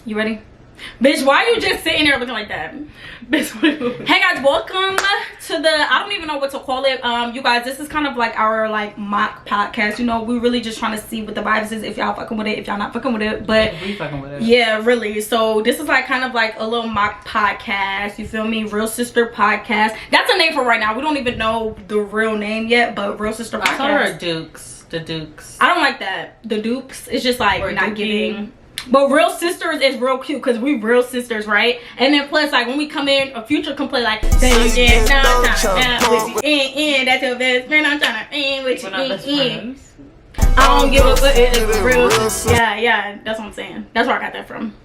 You ready? Bitch, why are you just sitting there looking like that? Bitch, hey guys, welcome to the, I don't even know what to call it. You guys, this is kind of like our like mock podcast. You know, we really just trying to see what the vibes is, if y'all fucking with it, if y'all not fucking with it. But yeah, we fucking with it. Yeah, really. So this is like kind of like a little mock podcast. You feel me? Real Sister Podcast. That's a name for right now. We don't even know the real name yet, but Real Sister Podcast. I told her Dukes. The Dukes. I don't like that. The Dukes. It's just like or not Dookie. giving. But Real Sisters is real cute because we real sisters, right? And then plus, like when we come in, a Future can play like, say yeah, that's your best friend. I'm trying to with you. I don't give a fuck. It's real. Yeah, that's what I'm saying. That's where I got that from.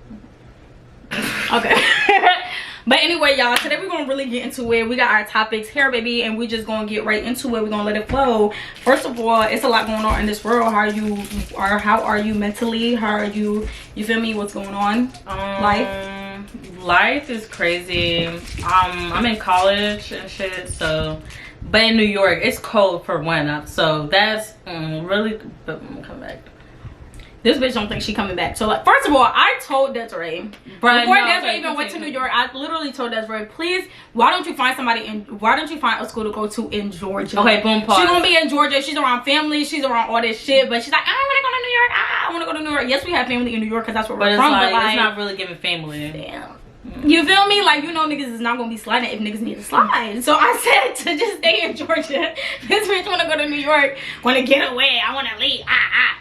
Okay. But anyway, y'all, today we're gonna really get into it. We got our topics here, baby, and we just gonna get right into it. We're gonna let it flow. First of all, it's a lot going on in this world. How are you mentally? How are you feel me? What's going on? Life is crazy. I'm in college and shit, so but in New York it's cold for one, so that's really, but I'm coming back. This bitch don't think she coming back. So like, first of all, I told Desiree before Desiree even went to New York, I literally told Desiree, please, why don't you find a school to go to in Georgia? Okay, boom, pause. She's gonna be in Georgia. She's around family. She's around all this shit. But she's like, I want to go to New York. I want to go to New York. Yes, we have family in New York because that's where we're from. Like, but like, it's not really giving family. Damn. You feel me? Like, you know, niggas is not gonna be sliding if niggas need to slide. So I said to just stay in Georgia. This bitch wanna go to New York, wanna get away, I wanna leave.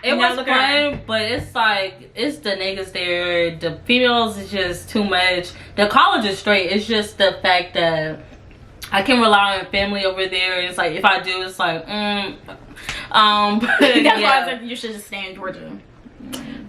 It was fun, but it's like, it's the niggas there, the females is just too much. The college is straight. It's just the fact that I can rely on family over there. It's like, if I do, it's like that's why I said you should just stay in Georgia.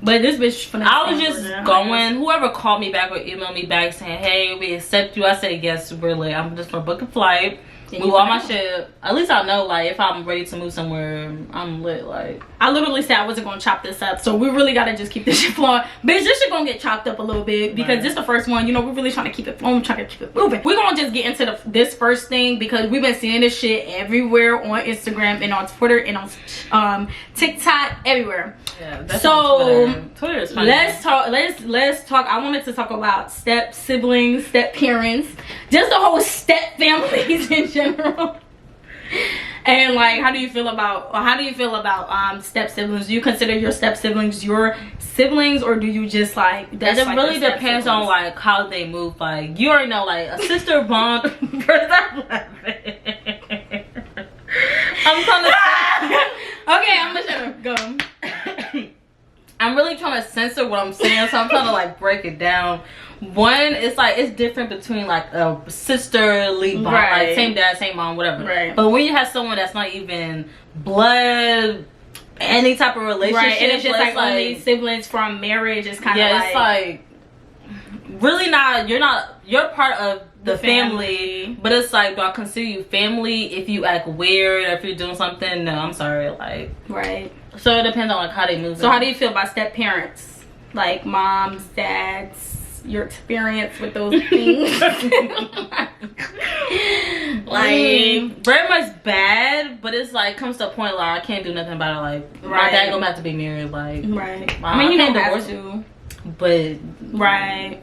But this bitch, I was just going. Whoever called me back or emailed me back saying, "Hey, we accept you," I said, "Yes, we're lit. I'm just gonna book a flight, move all my shit. At least I know, like, if I'm ready to move somewhere, I'm lit." Like, I literally said I wasn't gonna chop this up, so we really gotta just keep this shit flowing. Bitch, this shit gonna get chopped up a little bit because this the first one. You know, we're really trying to keep it flowing, trying to keep it moving. We're gonna just get into this first thing because we've been seeing this shit everywhere on Instagram and on Twitter and on TikTok, everywhere. yeah, that's So Twitter is funny. let's talk. I wanted to talk about step siblings, step parents, just the whole step families in general. And like, how do you feel about step siblings? Do you consider your step siblings your siblings, or do you just like it really depends on like how they move. Like, you already know, like a sister bond. I'm trying to okay, I'm gonna shut up. Go. I'm really trying to censor what I'm saying, so I'm trying to like break it down. One, it's like, it's different between like a sisterly bond, like same dad, same mom, whatever. Right. But when you have someone that's not even blood, any type of relationship, right, and it's just like only siblings from marriage, is kind of it's like really not. You're part of the family, but it's like, do I consider you family if you act weird or if you're doing something? No, I'm sorry. Like, right. So it depends on like how they move. So how do you feel about step parents, like moms, dads? Your experience with those things? Like, very much bad, but it's like, comes to a point like I can't do nothing about it. Like, my dad gonna have to be married. Like, I mean, you don't divorce to, but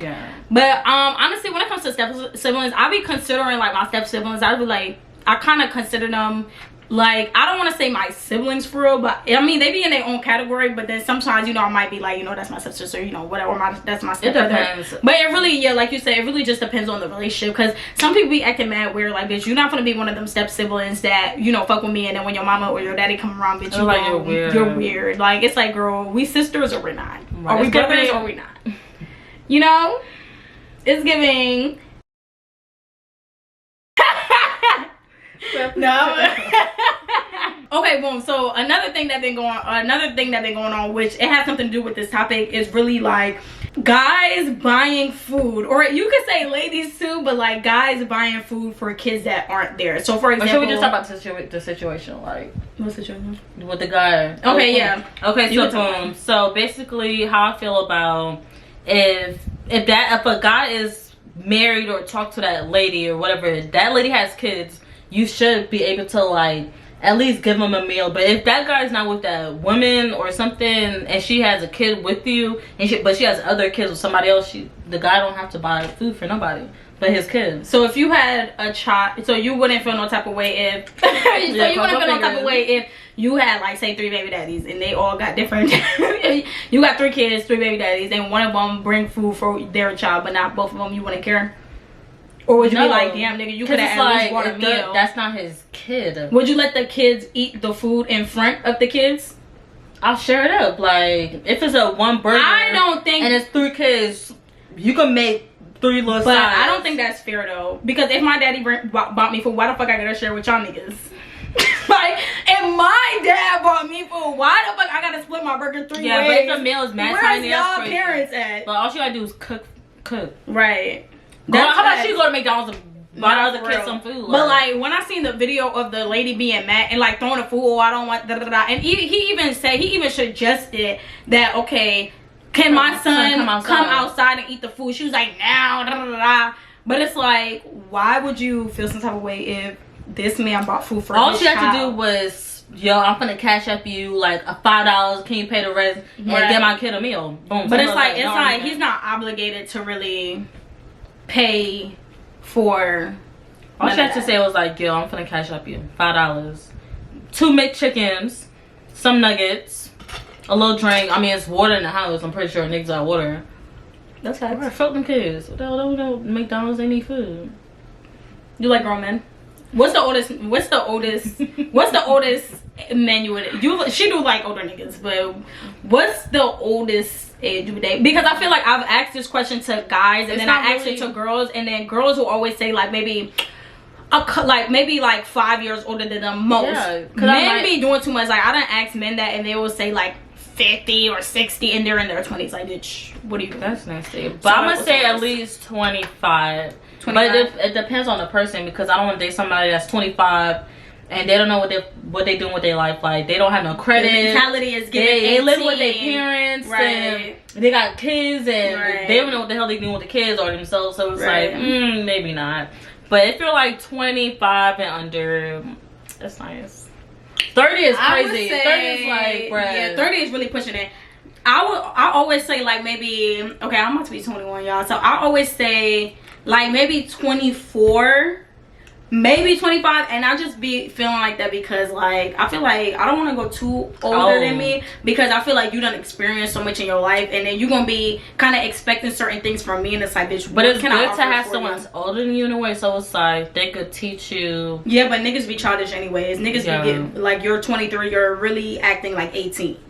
yeah. But honestly, when it comes to step siblings, I be considering like my step siblings. I be like, I kind of consider them. Like, I don't want to say my siblings for real, but I mean, they be in their own category. But then sometimes, you know, I might be like, you know, that's my sister, you know, whatever, that's my stepbrother. It depends. But it really, yeah, like you said, it really just depends on the relationship. Because some people be acting mad weird, like, bitch, you're not gonna be one of them step siblings that, you know, fuck with me, and then when your mama or your daddy come around, bitch, you're weird. Like, it's like, girl, we sisters or we're not. Right. Are we brothers or we not? You know, it's giving. No. Okay, boom. So another thing that been going on, which it has something to do with this topic, is really like guys buying food, or you could say ladies too, but like guys buying food for kids that aren't there. So for example, should we just talk about the situation, like what situation with the guy? Okay, yeah. Okay, so boom. So basically, how I feel about if a guy is married or talk to that lady or whatever, that lady has kids, you should be able to like at least give him a meal. But if that guy's not with that woman or something, and she has a kid with you, and but she has other kids with somebody else, the guy don't have to buy food for nobody but his kids. So if you had a child, so you wouldn't feel no type of way if you wouldn't feel no type of way if you had, like, say 3 baby daddies and they all got different you got 3 kids, 3 baby daddies, and one of them bring food for their child but not both of them, you wouldn't care? Or would you be like, damn nigga, you could have at least bought a meal? That's not his kid. Would you let the kids eat the food in front of the kids? I'll share it up. Like, if it's a one burger, I don't think, and it's 3 kids, you can make 3 little but sides. I don't think that's fair though, because if my daddy bought me food, why the fuck I gotta share with y'all niggas? Like, if my dad bought me food, why the fuck I gotta split my burger 3 ways? Yeah, but if the meal is mad tiny, where's y'all parents at? But all you gotta do is cook. Right. Girl, how about you go to McDonald's and buy the other kids some food? But like, when I seen the video of the lady being mad and like throwing the food, oh, I don't want da da da, and he even suggested that, okay, can my son come outside and eat the food? She was like, no, da da da. But it's like, why would you feel some type of way if this man bought food for all his she had child? to do was, yo, I'm gonna cash up you like a $5. Can you pay the rest and get my kid a meal? Boom. But it's like he's not obligated to really pay for. All she had to say was like, yo, I'm gonna cash up you $5, 2 McChickens, some nuggets, a little drink. I mean, it's water in the house. I'm pretty sure niggas got water. That's how. Fuck them kids. What the hell, McDonald's, they need food. You like grown men? What's the oldest man you would? She do like older niggas, but what's the oldest age you would date? Because I feel like I've asked this question to guys, and then I asked it to girls, and then girls will always say like maybe 5 years older than the most. Yeah, men be doing too much. Like, I done asked men that, and they will say like 50 or 60, and they're in their 20s. Like, bitch, what do you do? That's nasty. But I'm gonna say at least 25. But it depends on the person, because I don't want to date somebody that's 25 and they don't know what they doing with their life. Like, they don't have no credit. The mentality is getting they live with their parents, right? And they got kids, and right. they don't know what the hell they doing with the kids or themselves. So it's right. Like, maybe not. But if you're like 25 and under, that's nice. 30 is crazy. 30 is like, bruh. Yeah, 30 is really pushing it. I always say like maybe, okay, I'm about to be 21, y'all. So I always say like maybe 24, maybe 25, and I just be feeling like that because like I feel like I don't want to go too older than me, because I feel like you done experienced so much in your life, and then you're gonna be kind of expecting certain things from me, and it's like, bitch, but it's good to have someone that's older than you in a way, so it's like they could teach you. Yeah, but niggas be childish anyways. Niggas be getting like, you're 23, you're really acting like 18.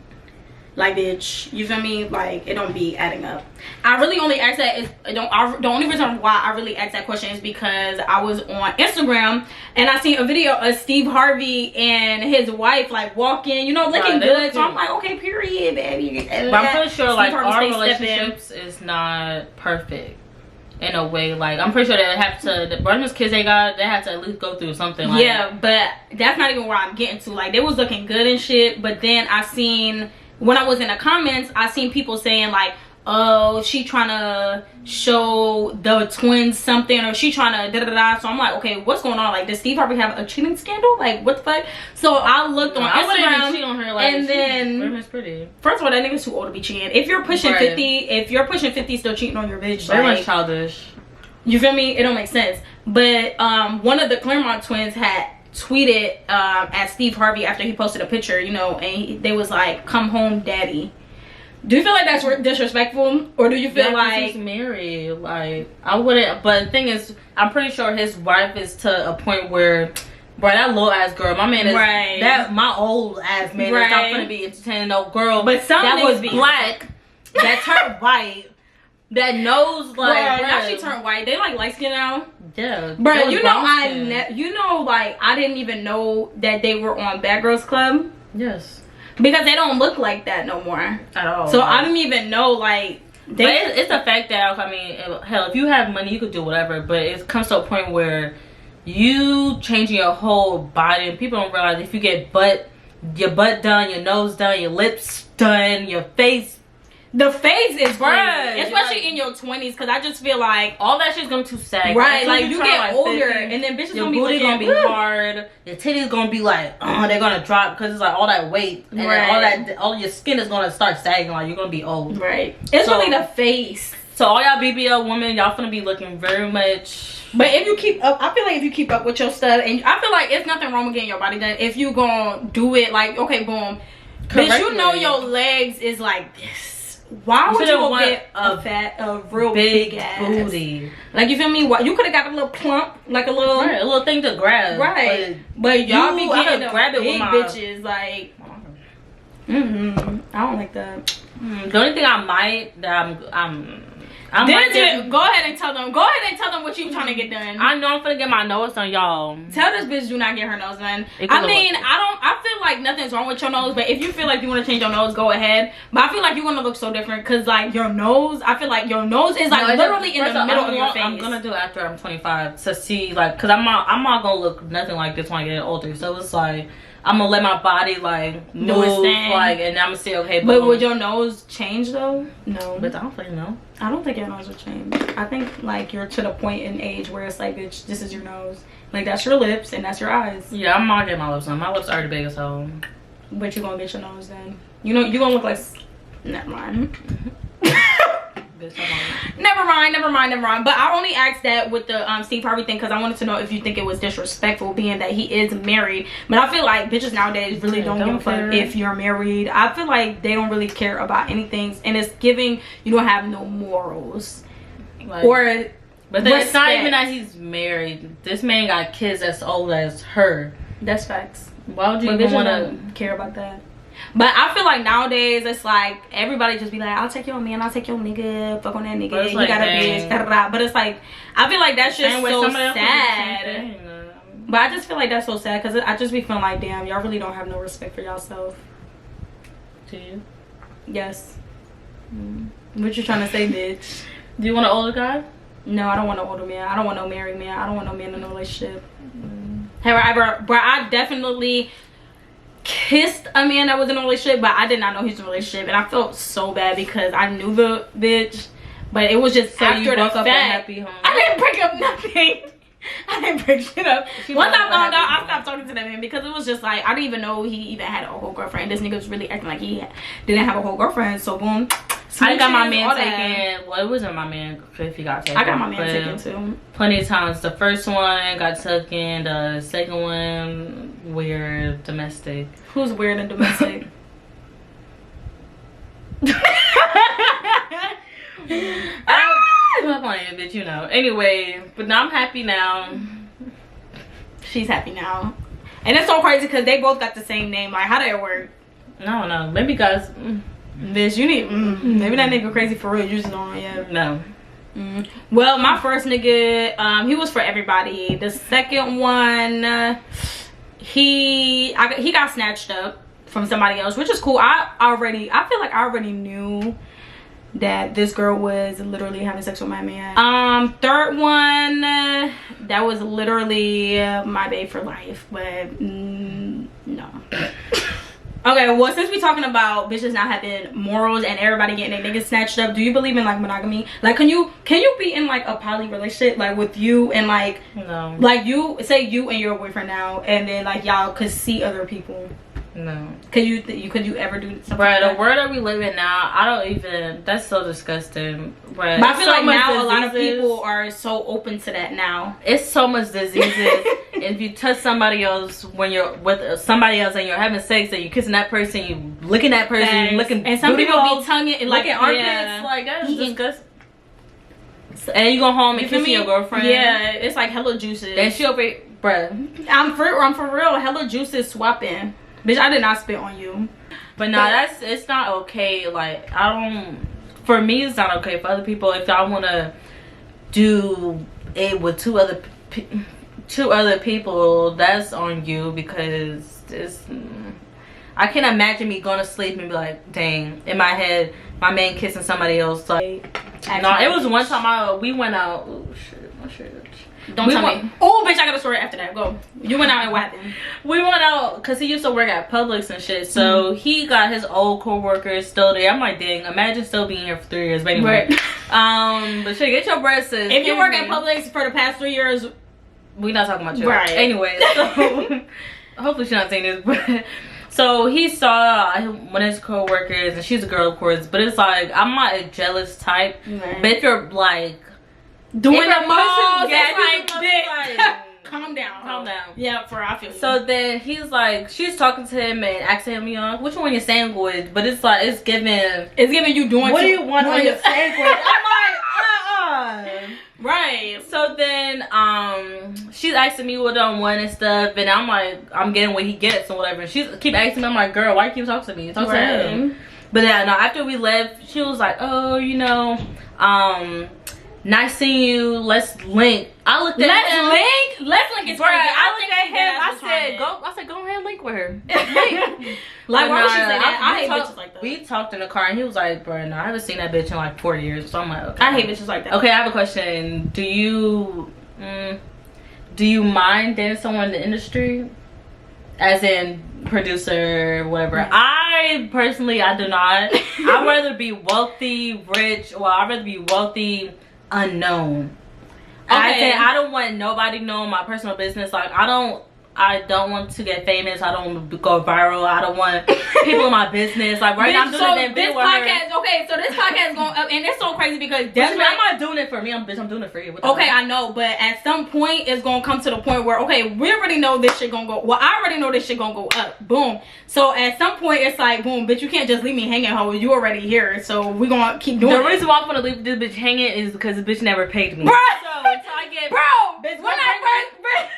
Like, bitch, you feel me? Like, it don't be adding up. I really only asked that the only reason why I really asked that question is because I was on Instagram and I seen a video of Steve Harvey and his wife like walking, you know, looking good. So I'm like, okay, period, baby. But I'm pretty sure like our relationships is not perfect in a way. Like, I'm pretty sure they have to, the brothers kids they have to at least go through something like that. But that's not even where I'm getting to. Like, they was looking good and shit, but then I seen, when I was in the comments, I seen people saying like, oh, she trying to show the twins something, or she trying to da-da-da. So I'm like, okay, what's going on? Like, does Steve Harvey have a cheating scandal? Like, what the fuck? So I looked on Instagram, cheat on her, like, and then pretty. First of all, that nigga's too old to be cheating. If you're pushing 50, still cheating on your bitch, very like, much childish. You feel me? It don't make sense. But one of the Clermont twins had tweeted at Steve Harvey after he posted a picture, you know, and they was like, come home daddy. Do you feel like that's disrespectful, or do you feel like he's married? Like, I wouldn't, but the thing is, I'm pretty sure his wife is to a point where, bro, that little ass girl, my man is that my old ass man is not gonna be entertaining no girl, but some that was black that turned white, that knows like, bro, now she turned white. They like light skin now. Yeah, bro. You know, like I didn't even know that they were on Bad Girls Club. Yes, because they don't look like that no more at all. So I didn't even know like. But it's the fact that, I mean, hell, if you have money, you could do whatever. But it comes to a point where you changing your whole body, and people don't realize if you get your butt done, your nose done, your lips done, your face The face is crazy, Bruh, especially like, in your 20s, because I just feel like all that shit's gonna too sag. Right, like you get like older 50, and then bitches your gonna be booty looking, gonna be hard, your titties gonna be like, oh, they're gonna drop because it's like all that weight and then all your skin is gonna start sagging, like you're gonna be old. Right. It's really the face. So all y'all BBL women, y'all finna be looking very much. But if you keep up, I feel like if you keep up with your stuff, and I feel like it's nothing wrong with getting your body done if you gonna do it like, okay, boom, bitch, you know your legs is like this. Why would you go get a real big ass booty? Like, you feel me? What, you could have got a little plump, like a little thing to grab. Right. But y'all be getting the grab it big with my bitches, like. I don't like that. The only thing I might Go ahead and tell them. Go ahead and tell them what you trying to get done. I know I'm finna get my nose done, y'all. Tell this bitch do not get her nose done. I mean, I feel like nothing's wrong with your nose, but if you feel like you want to change your nose, go ahead. But I feel like you're gonna look so different because like your nose, I feel like your nose is like literally in the middle of your face. I'm gonna do it after I'm 25 to see, like, cause I'm not gonna look nothing like this when I get older. So it's like I'm gonna let my body like move, like, and I'm gonna see, okay. But would your nose change though? No. But I don't think no. I don't think your nose would change. I think like you're to the point in age where it's like, bitch, this is your nose. Like that's your lips and that's your eyes. Yeah, I'm not getting my lips done. My lips are already big as hell. But you gonna get your nose done. You know you gonna look like. Never mind. Never mind. But I only asked that with the Steve Harvey thing because I wanted to know if you think it was disrespectful being that he is married. But I feel like bitches nowadays really don't give a fuck if you're married. I feel like they don't really care about anything, and it's giving you don't have no morals, like, or. But then it's not even that he's married. This man got kids as old as her. That's facts. Why would you even want to care about that? But I feel like nowadays it's like everybody just be like, I'll take your man, I'll take your nigga, fuck on that nigga, you got a bitch, da, da, da. But it's like I feel like that's just so sad. But I just feel like that's so sad because I just be feeling like, damn, y'all really don't have no respect for yourself. Do you? Yes. What you trying to say, bitch? Do you want an older guy? No, I don't want an older man. I don't want no married man. I don't want no man in a relationship. However, I definitely kissed a man that was in a relationship, but I did not know he was in a relationship, and I felt so bad because I knew the bitch, but it was just after the fact. I didn't break up nothing. I didn't break shit up. Once I found out, I stopped talking to that man because it was just like I didn't even know he even had a whole girlfriend. This nigga was really acting like he didn't have a whole girlfriend. So boom. I got my man taken. Well, it wasn't my man if he got taken. I got my man taken too. Plenty of times. The first one got taken. The second one, weird, domestic. Who's weird and domestic? I'm not playing, bitch, you know. Anyway, but now I'm happy now. She's happy now. And it's so crazy because they both got the same name. Like, how did it work? No, maybe guys. Bitch, you need maybe that nigga crazy for real. You just don't know yet. No. Well, my first nigga, he was for everybody. The second one, he got snatched up from somebody else, which is cool. I feel like I already knew that this girl was literally having sex with my man. Third one, that was literally my babe for life, but no. Okay, well, since we talking about bitches not having morals and everybody getting their niggas snatched up, do you believe in like monogamy? Like, can you be in like a poly relationship, like with you and like, no, like you say you and your boyfriend now, and then like y'all could see other people? No. Could you ever do something? Right, like the world that we live in now, I don't even. That's so disgusting. Right. But I feel like now a lot of people are so open to that now. It's so much diseases. If you touch somebody else when you're with somebody else and you're having sex and you're kissing that person, you licking that person, you licking, and some people be tonguing like armpits, like that's disgusting. And you go home and kissing your girlfriend. Yeah, it's like hella juices. And she over, bruh. I'm for real. Hella juices swapping. Bitch, I did not spit on you. But nah, it's not okay. Like, for me, it's not okay. For other people, if y'all want to do it with two other people, that's on you, because I can't imagine me going to sleep and be like, dang, in my head, my man kissing somebody else. Like, no, it was one time we went out. Oh shit, my shit. Don't tell me. Oh, bitch, I got a story after that. Go. You went out and what happened? We went out because he used to work at Publix and shit. So he got his old co-workers still there. I'm like, dang, imagine still being here for 3 years. But anyway. Right. But shit, get your bread, sis. If you work at Publix for the past 3 years, we not talking about you. Right. Anyway, so hopefully she's not saying this, but so he saw one of his co-workers, and she's a girl, of course, but it's like, I'm not a jealous type. Right. But if you're like doing the most, like, calm down. Calm down. Yeah, for I feel. So then he's like, she's talking to him and asking him, you know, which one your sandwich? But it's like, it's giving you doing. What do you want on your sandwich? I'm like, right. So then she's asking me what I want and stuff, and I'm like, I'm getting what he gets or whatever. And she keep asking me, I'm like, girl, why you keep talking to me? Talk to him. But yeah, no, after we left, she was like, oh, you know, nice seeing you, let's link. I looked at him. Let's link is crazy. I looked at him, I said, go ahead and link with her. Like, why would she say that? I hate bitches like that. We talked in the car and he was like, bro, no, I haven't seen that bitch in like 4 years. So I'm like, okay. I hate bitches like that. Okay, I have a question. Do you mind dating someone in the industry? As in producer, whatever. I personally, I do not. I'd rather be wealthy, rich. Well, I'd rather be wealthy, unknown. Okay. I don't want nobody knowing my personal business. Like, I don't want to get famous. I don't want to go viral. I don't want people in my business. Like, right now I'm doing that video with her. Okay, so this podcast is going up, and it's so crazy because I'm not doing it for me. I'm doing it for you. Okay, I know, but at some point it's gonna come to the point where, okay, we already know this shit gonna go. Well, I already know this shit gonna go up. Boom. So at some point it's like, boom, bitch, you can't just leave me hanging, ho. You already here, so we gonna keep doing it. The reason why I'm gonna leave this bitch hanging is because the bitch never paid me. Bro, so until I get, bitch,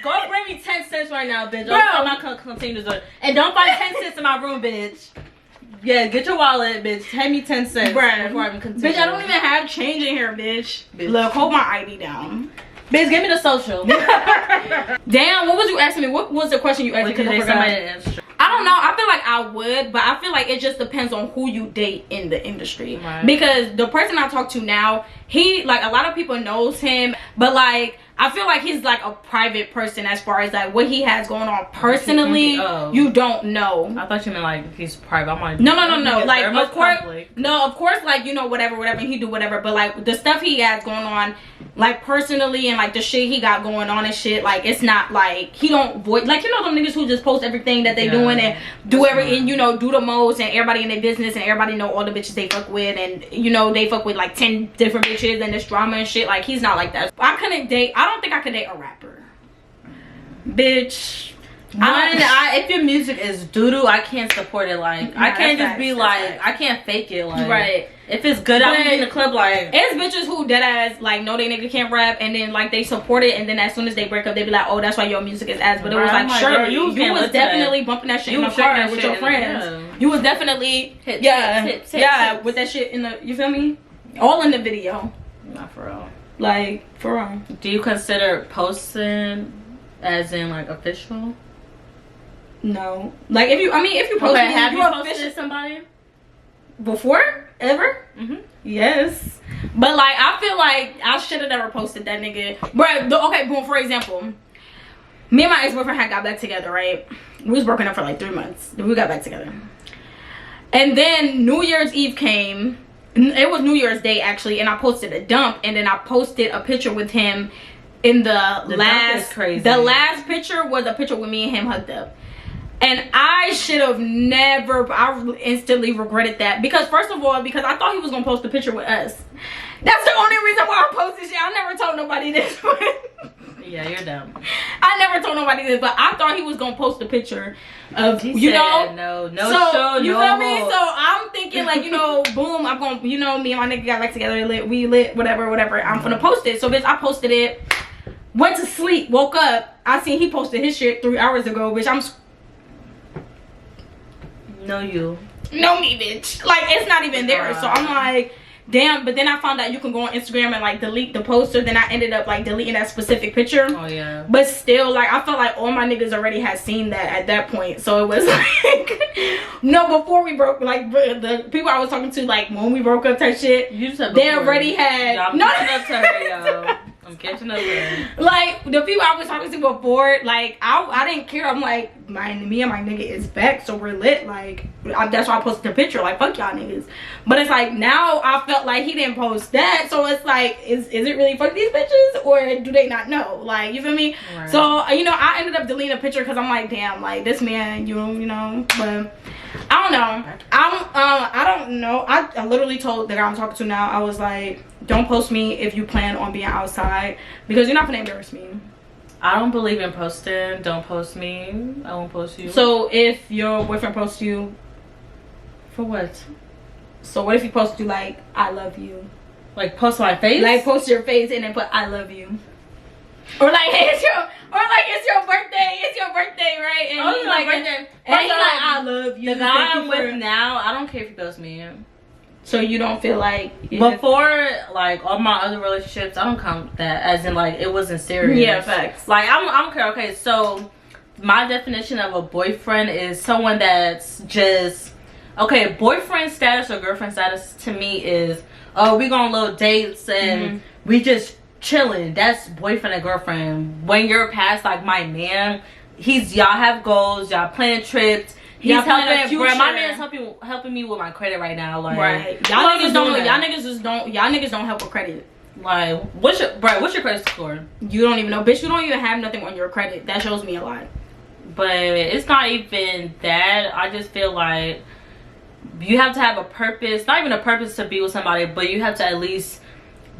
go bring me 10 cents right now, bitch. I'm not gonna continue to do it. And don't find 10 cents in my room, bitch. Yeah, get your wallet, bitch. Hand me 10 cents before I even continue. Bitch, I don't even have change in here, bitch. Look, hold my ID down. Bitch, give me the social. Damn, what was you asking me? What was the question you asked me? I don't know. I feel like I would, but I feel like it just depends on who you date in the industry. Right. Because the person I talk to now, he, like, a lot of people knows him, but like, I feel like he's like a private person as far as like what he has going on personally. You don't know. I thought you meant like he's private. I'm like, no. Like, of course, of course, like, you know, whatever, and he do whatever. But like the stuff he has going on, like personally, and like the shit he got going on and shit, like it's not like he don't voice, like, you know, them niggas who just post everything that they doing and do everything, you know, do the most, and everybody in their business and everybody know all the bitches they fuck with, and you know they fuck with like 10 different bitches and this drama and shit. Like, he's not like that. I couldn't date. I don't think I could date a rapper, bitch. If your music is doo-doo, I can't support it. Like, I can't just be like, I can't fake it. Like, right. If it's good, I'm in the club. Like, it's bitches who dead ass like know they nigga can't rap, and then like they support it, and then as soon as they break up, they be like, oh, that's why your music is ass. But it was like, sure, you was definitely bumping that shit in the car with your friends. Yeah. You was definitely hit with that shit in the, you feel me? All in the video. Not for real. Like, for real. Do you consider posting as in like official? No. Like, if you post, okay, have you posted somebody before ever? Yes. But like, I feel like I should have never posted that nigga. But okay, boom. For example, me and my ex-boyfriend had got back together, right? We was broken up for like 3 months. We got back together, and then New Year's Eve came. It was New Year's Day actually, and I posted a dump, and then I posted a picture with him in the last. Crazy. The last picture was a picture with me and him hugged up. And I should have never, I instantly regretted that. Because first of all, because I thought he was going to post a picture with us. That's the only reason why I posted shit. I never told nobody this. Yeah, you're dumb. I never told nobody this, but I thought he was going to post a picture of, you know. No show, you feel me? So I'm thinking like, you know, boom, I'm going to, you know, me and my nigga got back together, we lit, whatever. I'm going to post it. So bitch, I posted it. Went to sleep, woke up. I seen he posted his shit 3 hours ago, bitch. I'm know you. Know me, bitch. Like, it's not even there. So I'm like, damn. But then I found out you can go on Instagram and like delete the poster. Then I ended up like deleting that specific picture. Oh yeah. But still, like, I felt like all my niggas already had seen that at that point. So it was like, no, before we broke, like the people I was talking to, like when we broke up type shit, you just they already had. No, up to her, yo. I'm catching up with. Like the people I was talking to before, like I didn't care. I'm like, me and my nigga is back, so we're lit. Like that's why I posted the picture. Like fuck y'all niggas. But it's like now I felt like he didn't post that, so it's like, is it really fuck these bitches or do they not know? Like you feel me? Right. So you know, I ended up deleting a picture because I'm like, damn, like this man, you know, but. I don't know. I don't know. I literally told the guy I'm talking to now, I was like, don't post me if you plan on being outside because you're not gonna embarrass me. I don't believe in posting. Don't post me. I won't post you. So if your boyfriend posts you, for what? So what if he posts you like, I love you? Like post my face? Like post your face and then put I love you. Or like it's your birthday, right? And oh, it's like, my birthday. And he's like, I love you. The guy I'm with now, I don't care if he posts me. So you don't feel like before, like all my other relationships, I don't count that as in like it wasn't serious. Yeah, facts. Like I don't care. Okay, so my definition of a boyfriend is someone that's just okay. Boyfriend status or girlfriend status to me is we go on little dates and we just chilling. That's boyfriend and girlfriend. When you're past like my man, y'all have goals, y'all planning trips. He's helping, bro. My man's helping me with my credit right now. Like, right. Y'all niggas don't help with credit. Like, what's your credit score? You don't even know, bitch. You don't even have nothing on your credit. That shows me a lot. But it's not even that. I just feel like you have to have a purpose. Not even a purpose to be with somebody, but you have to at least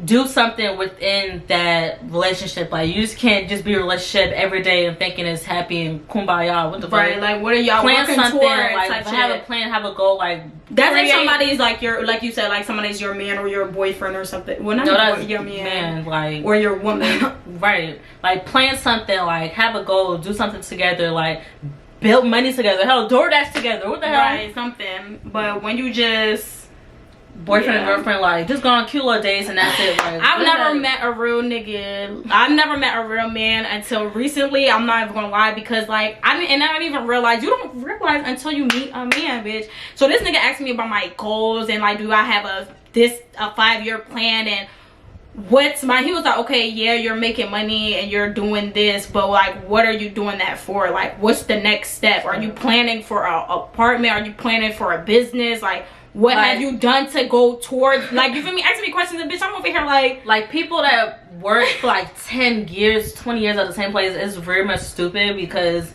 do something within that relationship. Like you just can't just be a relationship every day and thinking it's happy and kumbaya. What the fuck? Right, like what are y'all working towards? Like have a plan, have a goal. Like that's if somebody's like your, like you said, like somebody's your man or your boyfriend or something. Well, not your man, like or your woman. Right, like plan something. Like have a goal, do something together. Like build money together. Hell, DoorDash together. What the hell? Right, something. But when you just boyfriend and girlfriend, like just go on cute little dates and that's it. Like I've never met a real nigga. I've never met a real man until recently. I'm not even gonna lie, because like I didn't even realize. You don't realize until you meet a man, bitch. So this nigga asked me about my goals and like, do I have a 5-year plan and what's my, he was like, okay, yeah, you're making money and you're doing this, but like what are you doing that for? Like what's the next step? Are you planning for an apartment? Are you planning for a business? Like what have you done to go towards, like, you feel me? Asking me questions, and bitch, I'm over here like people that work for like 10 years 20 years at the same place is very much stupid, because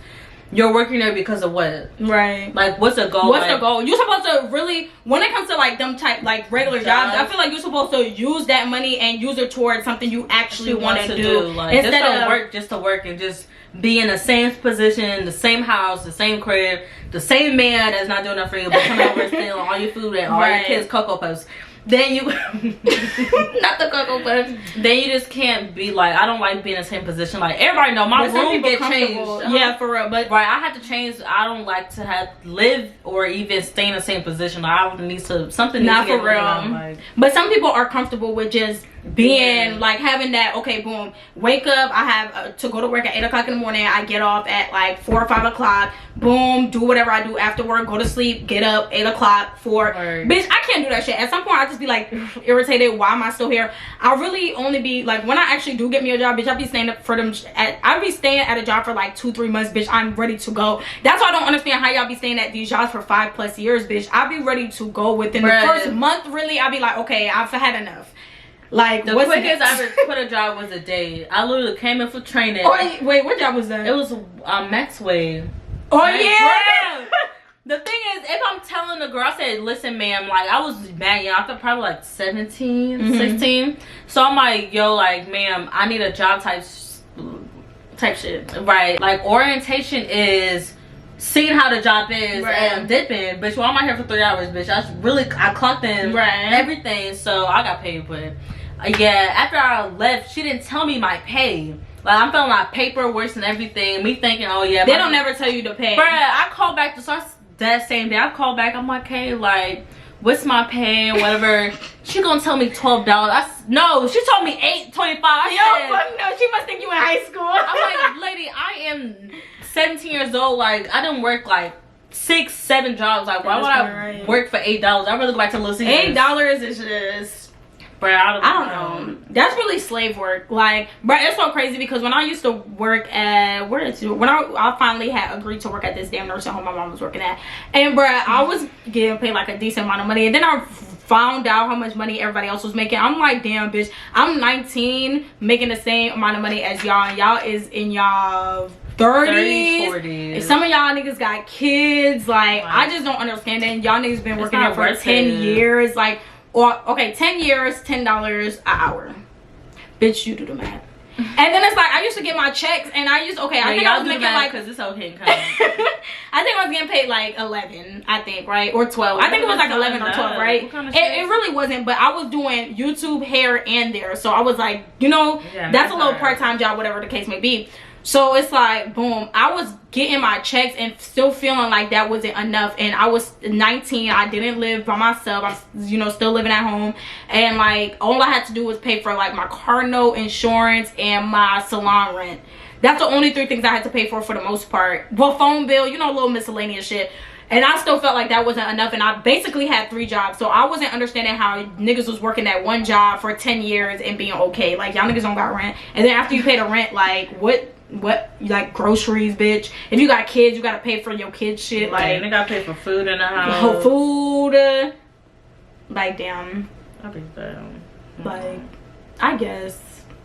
you're working there because of what? Right. Like what's the goal? What's the goal? You're supposed to really, when it comes to like them type like regular jobs, I feel like you're supposed to use that money and use it towards something you actually want to do. Like instead of just to work and just be in the same position, the same house, the same crib, the same man that's not doing enough for you, but coming over and stealing all your food and all your kids' Cocoa Puffs. Then you not the Cocoa Puffs. Then you just can't be like, I don't like being in the same position. Like everybody know my room get changed. Yeah, for real. But right, I have to change. I don't like to live or even stay in the same position. Like, I need to something. Not for real. Like, but some people are comfortable with just being like having that. Okay, boom, wake up. I have to go to work at 8 o'clock in the morning. I get off at like 4 or 5 o'clock. Boom, do whatever I do after work. Go to sleep. Get up 8 o'clock. Bitch, I can't do that shit. At some point, I just be like irritated. Why am I still here? I really only be like, when I actually do get me a job, bitch, I be staying up for them. I be staying at a job for like 2-3 months, bitch. I'm ready to go. That's why I don't understand how y'all be staying at these jobs for 5+ years, bitch. I be ready to go within the first month. Really, I be like, okay, I've had enough. Like the quickest I ever quit a job was a day. I literally came in for training. Oh wait, what job was that? It was Maxway. Oh yeah. The thing is, if I'm telling the girl, I said, listen, ma'am, like, I was mad young. I was probably like 17, 16. So I'm like, yo, like, ma'am, I need a job type shit. Right. Like, orientation is seeing how the job is and dipping. Bitch, well, I'm out here for 3 hours, bitch. I clocked in everything, so I got paid. But yeah, after I left, she didn't tell me my pay. Like, I'm filling out paperwork and everything. Me thinking, oh yeah, they don't never tell you to pay. Bruh, I called back that same day. I called back. I'm like, hey, like, what's my pay or whatever? She gonna tell me $12. No, she told me $8.25. Yo, fuck no. She must think you in high school. I'm like, lady, I am 17 years old. Like, I didn't work like 6-7 jobs. Like, why would I work for $8? I'd rather go back to Louisiana. $8 is just, bruh, I don't know. That's really slave work. Like, bro, it's so crazy because when I used to work at when I finally had agreed to work at this damn nursing home my mom was working at, and bro, I was getting paid like a decent amount of money, and then I found out how much money everybody else was making. I'm like, damn, bitch, I'm 19 making the same amount of money as y'all, and y'all is in y'all 30s, 40s. Some of y'all niggas got kids. Like, I just don't understand it. And y'all niggas been working there for 10 years. Like, or okay, 10 years, $10 an hour. Bitch, you do the math. And then it's like I used to get my checks, and I think I was making like, because it's okay income. I think I was getting paid like 11, I think, right, or 12. I think it was like 11 or 12, right? It really wasn't, but I was doing YouTube, hair, and there, so I was like, you know, that's a little part-time job, whatever the case may be. So it's like, boom, I was getting my checks and still feeling like that wasn't enough. And I was 19. I didn't live by myself. I'm, you know, still living at home. And like, all I had to do was pay for like my car note, insurance, and my salon rent. That's the only 3 things I had to pay for the most part. Well, phone bill, you know, a little miscellaneous shit. And I still felt like that wasn't enough. And I basically had 3 jobs. So I wasn't understanding how niggas was working that one job for 10 years and being okay. Like, y'all niggas don't got rent. And then after you pay the rent, like, what like groceries, bitch? If you got kids, you gotta pay for your kids shit. Like, they gotta pay for food in the house. Food. Like, damn. I think damn. Like, I guess,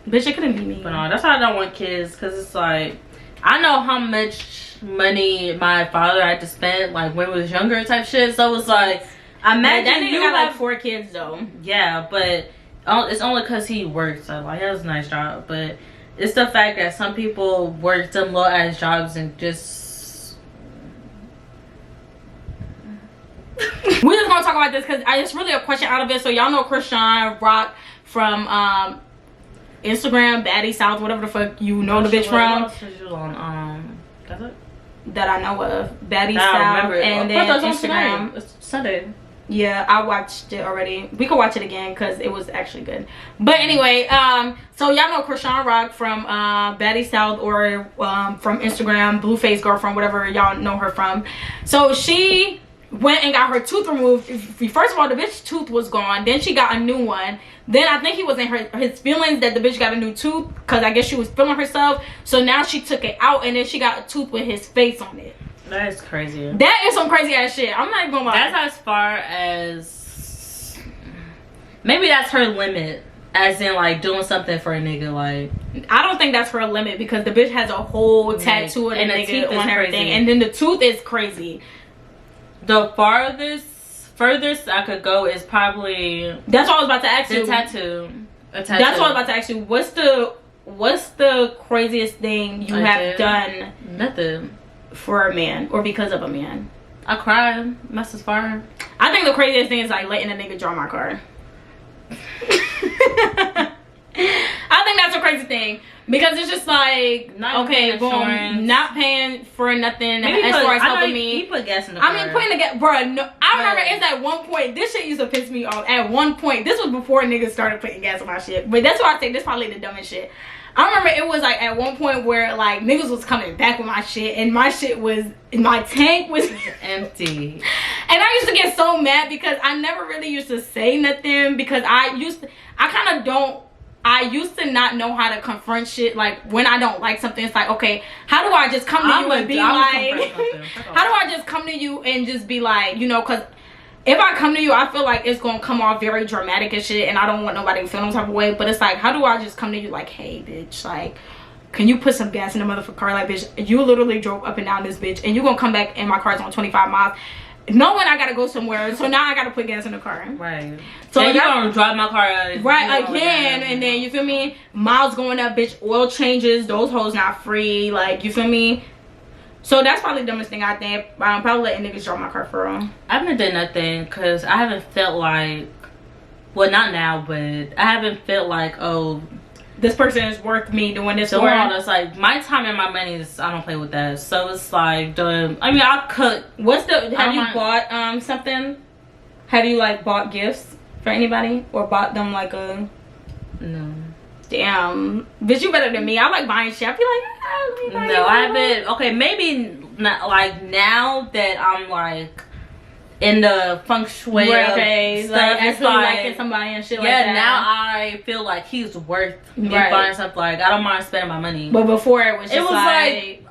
bitch, it couldn't be me. But no, that's why I don't want kids, because it's like, I know how much money my father had to spend, like, when he was younger type shit. So it's like, I imagine that nigga got like 4 kids though. Yeah, but it's only because he works. So like, he has a nice job, but it's the fact that some people work them low ass jobs and just. We're just gonna talk about this because it's really a question out of it. So y'all know Krishan Rock from Instagram, Baddie South, whatever the fuck you know the bitch from. What else is you on? Does it? That I know of, Baddie South, and then Instagram. It's Sunday. Yeah, I watched it already. We could watch it again because it was actually good. But anyway, so y'all know Krishan Rock from Baddie South, or from Instagram, Blueface Girlfriend, whatever y'all know her from. So she went and got her tooth removed. First of all, the bitch tooth was gone. Then she got a new one. Then I think he was in his feelings that the bitch got a new tooth, because I guess she was feeling herself. So now she took it out, and then she got a tooth with his face on it. That is crazy. That is some crazy ass shit. I'm not even gonna lie. That's as far as, maybe that's her limit, as in like doing something for a nigga. Like, I don't think that's her limit, because the bitch has a whole tattoo of the nigga on everything, and then the tooth is crazy. The furthest I could go is probably, that's what I was about to ask you. A tattoo. That's what I was about to ask you. What's the craziest thing you have done? Nothing. For a man, or because of a man? I cried. That's as far. I think the craziest thing is like letting a nigga draw my car. I think that's a crazy thing, because it's just like, okay, boom, not paying for nothing. Maybe as far as helping me. He put gas in the car. I mean, putting the gas, bro. No, I remember it's at one point. This shit used to piss me off. At one point, this was before niggas started putting gas on my shit. But that's why I think this probably the dumbest shit. I remember it was like at one point where like niggas was coming back with my shit, and my tank was empty. And I used to get so mad because I never really used to say nothing, because I used to not know how to confront shit. Like, when I don't like something, it's like, okay, how do I just come to you and be like, how do I just come to you and just be like, you know, because if I come to you, I feel like it's gonna come off very dramatic and shit, and I don't want nobody to feel no type of way. But it's like, how do I just come to you like, hey bitch, like, can you put some gas in the motherfucking car? Like, bitch, you literally drove up and down this bitch, and you gonna come back and my car's on 25 miles knowing I gotta go somewhere, so now I gotta put gas in the car. Right. So you gonna drive my car right again, and then, you feel me, miles going up, bitch, oil changes, those hoes not free, like, you feel me? So that's probably the dumbest thing I think. I'm probably letting niggas drive my car for real. I haven't done nothing, because I haven't felt like, well, not now, but I haven't felt like, oh, this person is worth me doing this for. It's like, my time and my money is, I don't play with that. So it's like, I'll cook. Have you bought something? Have you like bought gifts for anybody, or bought them like a? No. Damn, bitch, you better than me. I like buying shit. I feel like, no, I haven't. Okay, maybe not like now that I'm like in the feng shui okay, stuff. like actually liking somebody and shit like that. Yeah, now I feel like he's worth me buying stuff. Like, I don't mind spending my money. But before it was just like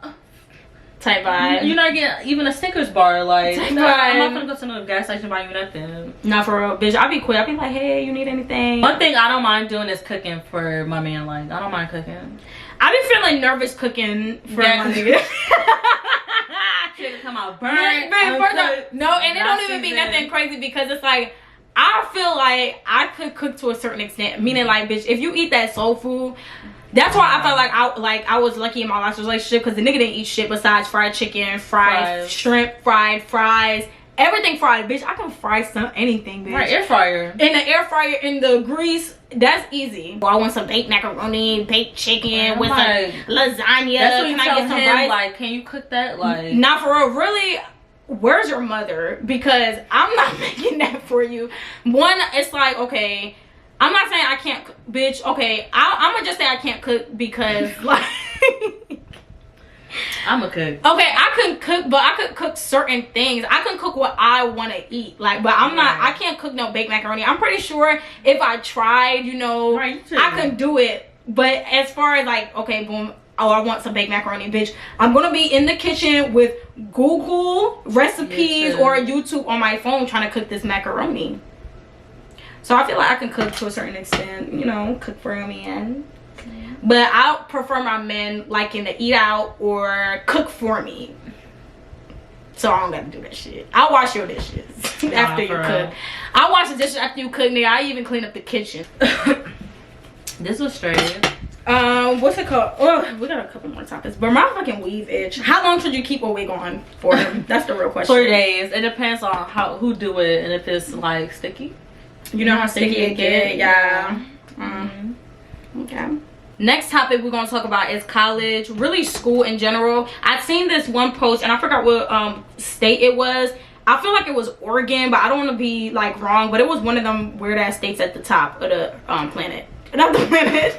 type vibe. You're not getting even a Snickers bar. Like, type I'm vibe. not gonna go to no gas station and buy you nothing. Not for real, bitch. I'll be quick. I'll be like, hey, you need anything? One thing I don't mind doing is cooking for my man. Like, I don't mind cooking. I be feeling nervous cooking for my nigga. Shit come out burnt. No, and it don't even be nothing crazy because it's like I feel like I could cook to a certain extent. Meaning, like, bitch, if you eat that soul food, that's why I felt like I was lucky in my last relationship because the nigga didn't eat shit besides fried chicken, fried shrimp, fried fries, everything fried. Bitch, I can fry anything, bitch. Right, air fryer. In the air fryer, in the grease, that's easy. Well, I want some baked macaroni, baked chicken with some lasagna. That's what you can I tell get some him, rice? like, can you cook that? Like, not for real. Really, where's your mother? Because I'm not making that for you. One, it's like, okay, I'm not saying I can't cook, bitch. Okay, I'm gonna just say I can't cook because like I'm a cook. Okay, I couldn't cook, but I could cook certain things. I can cook what I want to eat. Like, but I'm not. I can't cook no baked macaroni. I'm pretty sure if I tried, you know, I could do it. But as far as like, okay, boom. Oh, I want some baked macaroni, bitch. I'm gonna be in the kitchen with Google recipes or YouTube on my phone trying to cook this macaroni. So I feel like I can cook to a certain extent, you know, cook for a man. But I prefer my men liking to eat out or cook for me. So I don't gotta do that shit. I'll wash your dishes after you cook. I'll wash the dishes after you cook, nigga. I even clean up the kitchen. This was straight. What's it called? Oh, we got a couple more topics. But my fucking weave itch. How long should you keep a wig on for? That's the real question. 4 days. It depends on who do it and if it's like sticky. You know how sticky it get? Yeah. Okay. Next topic we're gonna talk about is college, really school in general. I've seen this one post and I forgot what state it was. I feel like it was Oregon, but I don't want to be like wrong. But it was one of them weird ass states at the top of the planet. Not the planet.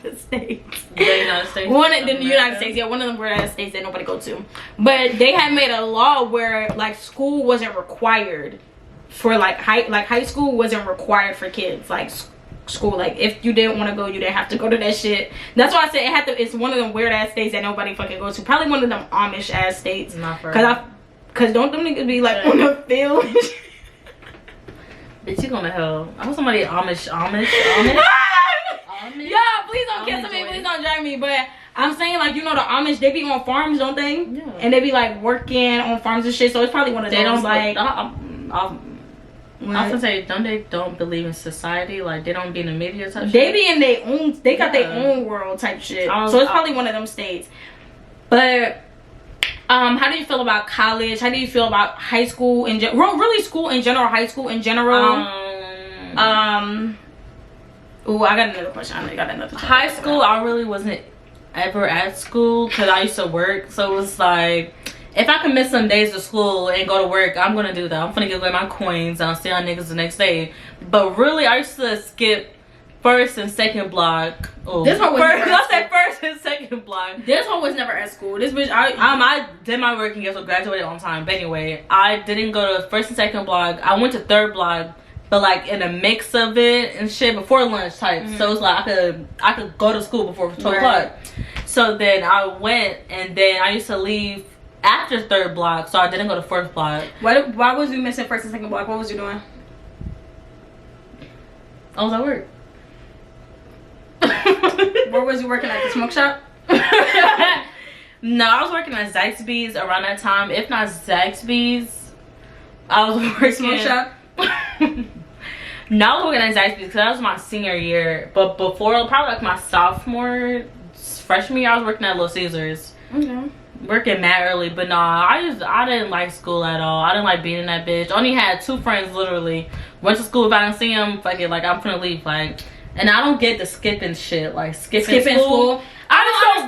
The states. The United States. The United States. Yeah, one of them weird ass states that nobody go to. But they had made a law where like school wasn't required for like high school wasn't required for kids. Like school, like if you didn't want to go, you didn't have to go to that shit. That's why I said it had to. It's one of them weird ass states that nobody fucking goes to. Probably one of them Amish ass states. Not for cause don't them niggas be like on the field? Bitch, you going to hell. I want somebody Amish. Yeah, please don't cancel me. Please don't drag me. But I'm saying, like, you know, the Amish, they be on farms, don't they? Yeah. And they be like working on farms and shit. So it's probably one of those. They don't like. I was say, don't believe in society, like they don't be in the media type shit. They be in their own, they got their own world type shit. So it's probably one of them states. But how do you feel about college? How do you feel about high school in general? Really, school in general, high school in general. Ooh, I got another question. I got another. High school, I really wasn't ever at school because I used to work. So it was like, if I can miss some days of school and go to work, I'm gonna do that. I'm gonna give away my coins and I'll see on niggas the next day. But really, I used to skip first and second block. Oh, this one was I said first and second block. This one was never at school. This bitch, I did my work and so graduated on time. But anyway, I didn't go to first and second block. I went to third block, but like in a mix of it and shit before lunch type. So it's like I could go to school before 12 o'clock. So then I went, and then I used to leave after third block, so I didn't go to fourth block. Why was you missing first and second block? What was you doing? I was at work. Where was you working at? The smoke shop? No, I was working at Zaxby's around that time. If not Zaxby's, I was working smoke shop. No, I was working at Zaxby's because that was my senior year. But before, probably like my sophomore, freshman year, I was working at Little Caesars. Okay. Working mad early, but nah, I didn't like school at all. I didn't like being in that bitch. Only had 2 friends literally. Went to school, if I didn't see them, fuck it, like I'm finna leave, like. And I don't get the skipping shit, like skipping school. I don't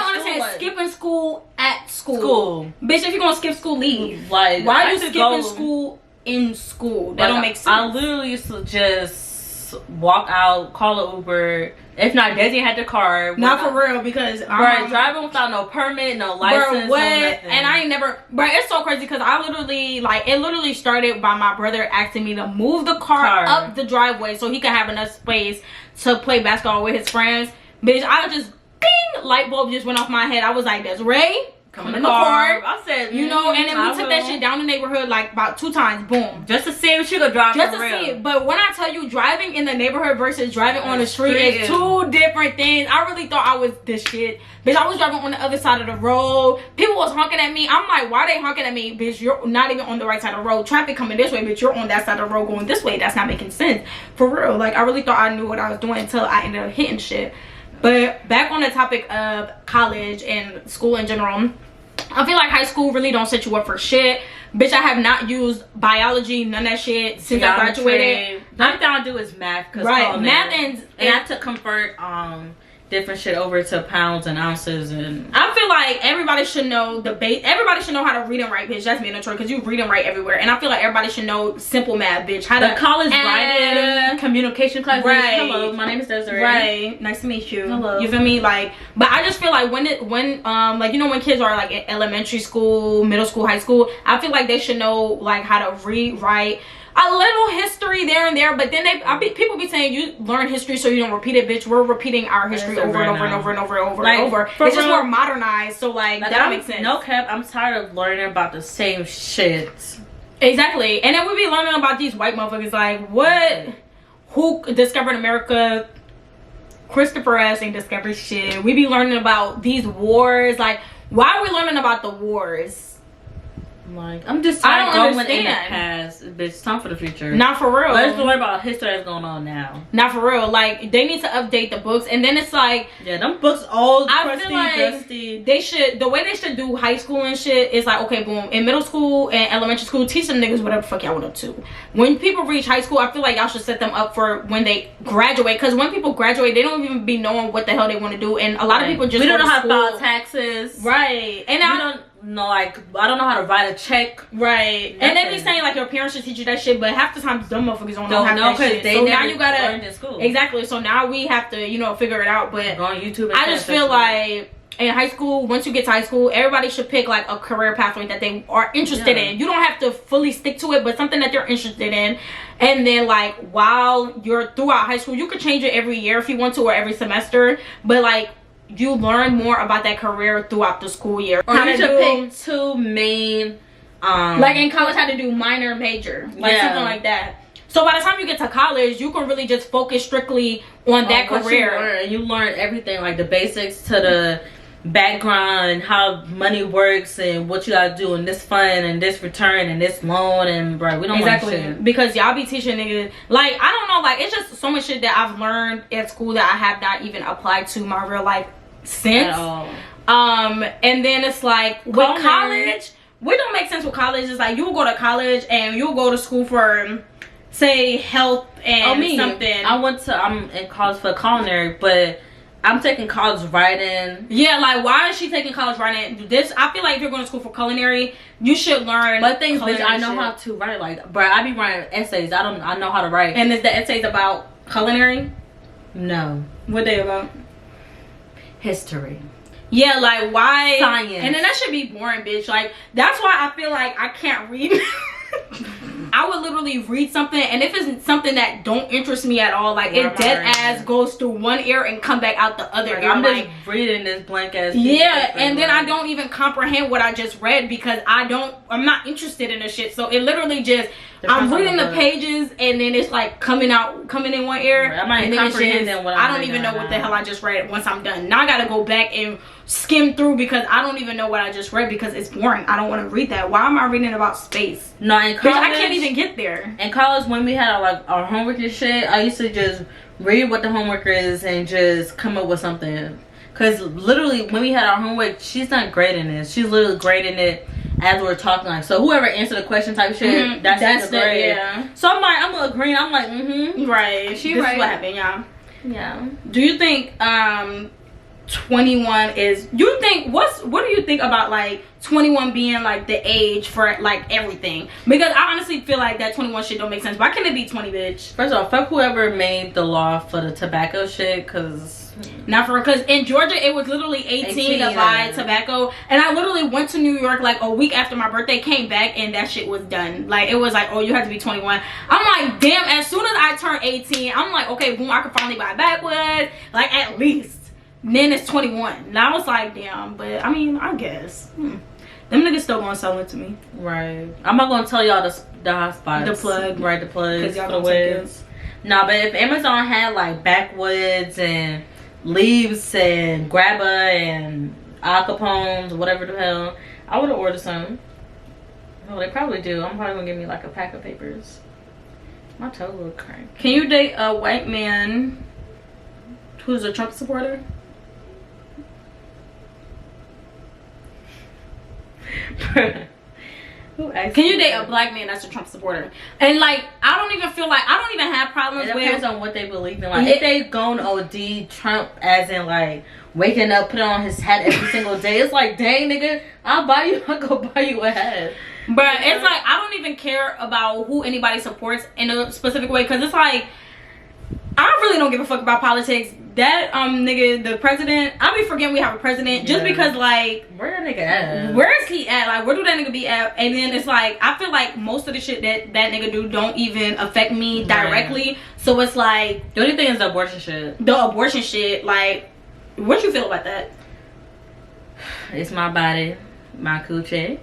understand like, skipping school at school. Bitch, if you're gonna skip school, leave. Like, why are you skipping school in school? That don't make sense. I literally used to just just walk out, call an Uber. If not, Desi had the car. Not for real, because driving without no permit, no license, what? No nothing. And I ain't never. Bro, it's so crazy because I literally it literally started by my brother asking me to move the car up the driveway so he could have enough space to play basketball with his friends. Bitch, I just ding, light bulb just went off my head. I was like, Desiree, come in the car. I said, you know, and then we took that shit down the neighborhood like about 2 times. Boom. Just to see if she could drive. Just to see it. But when I tell you, driving in the neighborhood versus driving on the street is 2 different things. I really thought I was the shit. Bitch, I was driving on the other side of the road. People was honking at me. I'm like, why they honking at me? Bitch, you're not even on the right side of the road. Traffic coming this way, bitch, you're on that side of the road going this way. That's not making sense. For real. Like, I really thought I knew what I was doing until I ended up hitting shit. But back on the topic of college and school in general, I feel like high school really don't set you up for shit. Bitch, I have not used biology, none of that shit since I graduated. The only thing I do is math. Right, math and I have to convert different shit over to pounds and ounces. And I feel like everybody should know the base. Everybody should know how to read and write, bitch. That's mandatory because you read and write everywhere. And I feel like everybody should know simple math, bitch. How the college writing communication class. Right. Hello, my name is Desiree. Right. Nice to meet you. Hello. You feel me? Like, but I just feel like when like, you know, when kids are like in elementary school, middle school, high school, I feel like they should know like how to read, write. A little history there and there, but then people be saying you learn history so you don't repeat it, bitch. We're repeating our history over and over and over and over and over and over. It's just more modernized, so like that don't make sense. No cap, I'm tired of learning about the same shit. Exactly, and then we be learning about these white motherfuckers. Like, what? Who discovered America? Christopher S. ain't discovered shit. We be learning about these wars. Like, why are we learning about the wars? Like, I'm just tired of going in the past. It's time for the future. Not for real. Let's learn about history that's going on now. Not for real. Like, they need to update the books, and then it's like, yeah, them books old, I feel like dusty. They should, the way they should do high school and shit is like, okay, boom, in middle school and elementary school, teach them niggas whatever the fuck y'all went up to. When people reach high school, I feel like y'all should set them up for when they graduate, because when people graduate, they don't even be knowing what the hell they want to do, and a lot of people just we don't know how to file taxes, right? And I don't know, like, I don't know how to write a check, right? Nothing. And they be saying like your parents should teach you that shit, but half the time dumb motherfuckers don't know that shit. They so never now you gotta learned in school. Exactly. So now we have to, you know, figure it out. But go on YouTube. I just feel like in high school, once you get to high school, everybody should pick like a career pathway that they are interested in. You don't have to fully stick to it, but something that they're interested in. And then like while you're throughout high school, you could change it every year if you want to, or every semester. But like, you learn more about that career throughout the school year. Or you should pick 2 main like in college, how to do minor, major, like something like that. So by the time you get to college, you can really just focus strictly on that career. You learn everything, like the basics to the background, how money works, and what you gotta do in this fund and this return and this loan. And bro, we don't learn shit. Because y'all be teaching niggas, like, I don't know, like, it's just so much shit that I've learned at school that I have not even applied to my real life since at all. And then it's like with college, what don't make sense with college is like you'll go to college and you'll go to school for, say, health and something. I'm in college for culinary, but I'm taking college writing. Yeah, like, why is she taking college writing? This, I feel like if you're going to school for culinary, you should learn. But things, bitch, I know how to write. Like, bro, I be writing essays. I know how to write. And is the essays about culinary? No. What they about? History. Yeah, like, why? Science. And then that should be boring, bitch. Like, that's why I feel like I can't read. I would literally read something, and if it's something that don't interest me at all, like, it dead ass goes through one ear and come back out the other ear. I'm like, just reading this blank ass. Yeah, and then I don't even comprehend what I just read because I'm not interested in the shit. So it literally just, I'm reading the pages, and then it's like coming in one ear. I might comprehend them. I don't even know what the hell I just read once I'm done. Now I gotta go back and skim through because I don't even know what I just read because it's boring. I don't want to read that. Why am I reading about space? No, in college, I can't even get there. In college, when we had our homework and shit, I used to just read what the homework is and just come up with something. Cause literally, when we had our homework, she's not grading it. She's literally grading it as we're talking. Like, so whoever answered the question type shit, that's the grade. Yeah. So I'm agreeing. I'm like, right. This is what happened, y'all. Yeah. Do you think 21 is, you think, what do you think about like 21 being like the age for like everything? Because I honestly feel like that 21 shit don't make sense. Why can't it be 20, bitch? First of all, fuck whoever made the law for the tobacco shit, because not for, because in Georgia it was literally 18 to buy tobacco, and I literally went to New York like a week after my birthday, came back, and that shit was done. Like, it was like, oh, you have to be 21. I'm like, damn, as soon as I turn 18, I'm like, okay, boom, I can finally buy backwoods, like, at least. Then it's 21. And I was like, damn, but I mean, I guess. Them niggas still gonna sell it to me. Right. I'm not gonna tell y'all the hot spots. The plug. Right, the plug. Because y'all don't take it. Nah, but if Amazon had like backwoods and leaves and grabba and Al Capones, whatever the hell, I would have ordered some. Oh, they probably do. I'm probably gonna give me like a pack of papers. My toe look crank. Can you date a white man who's a Trump supporter? Can you date a black man that's a Trump supporter? And like, I don't even feel like, I don't even have problems with. It depends on what they believe in. Like, if they gone OD Trump, as in like waking up, putting on his hat every single day, it's like, dang nigga, I'll go buy you a hat. But it's like, I don't even care about who anybody supports in a specific way, because it's like, I really don't give a fuck about politics. That nigga, the president, I be forgetting we have a president, just because, like, where that nigga at? Where is he at? Like, where do that nigga be at? And then it's like, I feel like most of the shit that nigga do don't even affect me directly. Right. So it's like, the only thing is the abortion shit. The abortion shit, like, what you feel about that? It's my body, my coochie.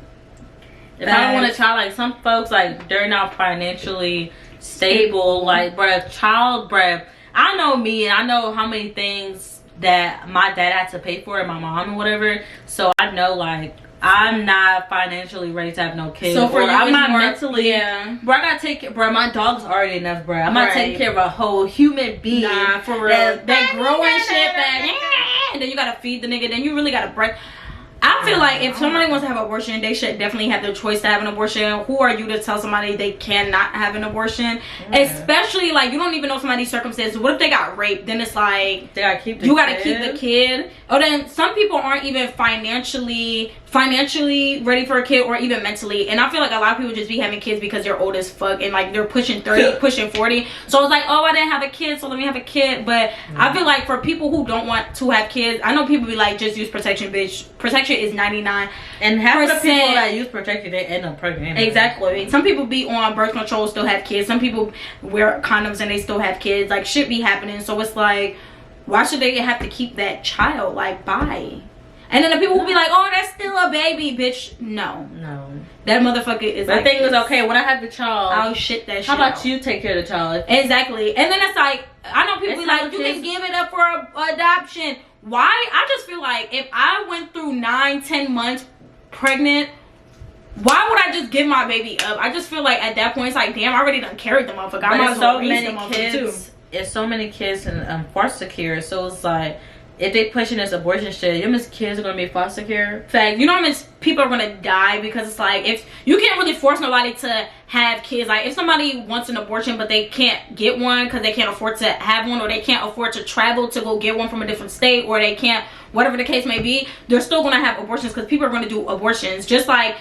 If I don't want a child, like some folks, like, they're not financially stable, like, bruh, I know me, and I know how many things that my dad had to pay for, and my mom and whatever, so I know, like, I'm not financially ready to have no kids. So for you, I'm not more, mentally, bro, I gotta take care, bro, my dog's already enough, bro. I'm not taking care of a whole human being. Nah, for real. That growing shit, and then you gotta feed the nigga, then you really gotta break. I feel like if somebody wants to have an abortion, they should definitely have the choice to have an abortion. Who are you to tell somebody they cannot have an abortion? Especially, like, you don't even know somebody's circumstances. What if they got raped? Then it's like, they gotta keep the you gotta keep the kid. Or then some people aren't even financially ready for a kid, or even mentally. And I feel like a lot of people just be having kids because they're old as fuck, and like they're pushing 30, pushing 40. So it's like, oh, I didn't have a kid, so let me have a kid. But I feel like for people who don't want to have kids, I know people be like, just use protection, bitch. Protection is 99%. And half of the people that use protection, they end up pregnant. Exactly. Some people be on birth control, still have kids. Some people wear condoms and they still have kids. Like, shit be happening. So it's like, why should they have to keep that child? Like, bye. And then the people will be like, oh, that's still a baby, bitch. No. That motherfucker is but like, the thing is, okay, when I have the child, I'll shit that shit how about out. you take care of the child? Exactly. And then it's like, I know people be like, you can give it up for adoption. Why? I just feel like if I went through 9-10 months pregnant, why would I just give my baby up? I just feel like at that point, it's like, damn, I already done carried the motherfucker. I might as well raise the motherfucker too. It's so many kids in foster care, so it's like, if they pushing this abortion shit, you know how many kids are gonna be foster care? Fact. You know how many people are gonna die because it's like, if you can't really force nobody to have kids. Like, if somebody wants an abortion but they can't get one because they can't afford to have one, or they can't afford to travel to go get one from a different state, or they can't, whatever the case may be, they're still gonna have abortions because people are gonna do abortions. Just like